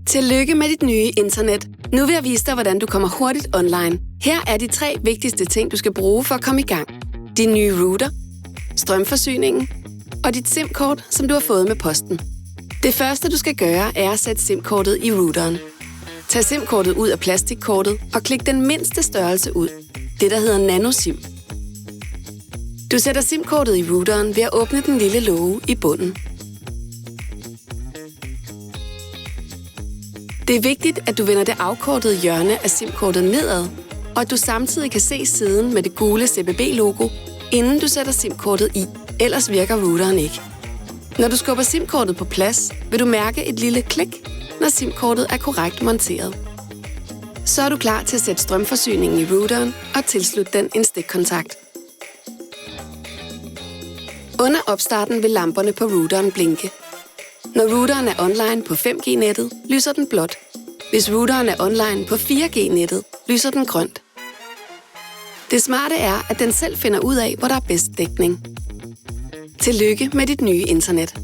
Tillykke med dit nye internet. Nu vil jeg vise dig, hvordan du kommer hurtigt online. Her er de 3 vigtigste ting, du skal bruge for at komme i gang. Din nye router, strømforsyningen og dit SIM-kort, som du har fået med posten. Det første, du skal gøre, er at sætte SIM-kortet i routeren. Tag SIM-kortet ud af plastikkortet og klik den mindste størrelse ud. Det, der hedder nano-SIM. Du sætter SIM-kortet i routeren ved at åbne den lille låge i bunden. Det er vigtigt, at du vender det afkortede hjørne af SIM-kortet nedad, og at du samtidig kan se siden med det gule CBB-logo, inden du sætter SIM-kortet i, ellers virker routeren ikke. Når du skubber SIM-kortet på plads, vil du mærke et lille klik, når SIM-kortet er korrekt monteret. Så er du klar til at sætte strømforsyningen i routeren og tilslutte den en stikkontakt. Under opstarten vil lamperne på routeren blinke. Når routeren er online på 5G-nettet, lyser den blåt. Hvis routeren er online på 4G-nettet, lyser den grønt. Det smarte er, at den selv finder ud af, hvor der er bedst dækning. Tillykke med dit nye internet.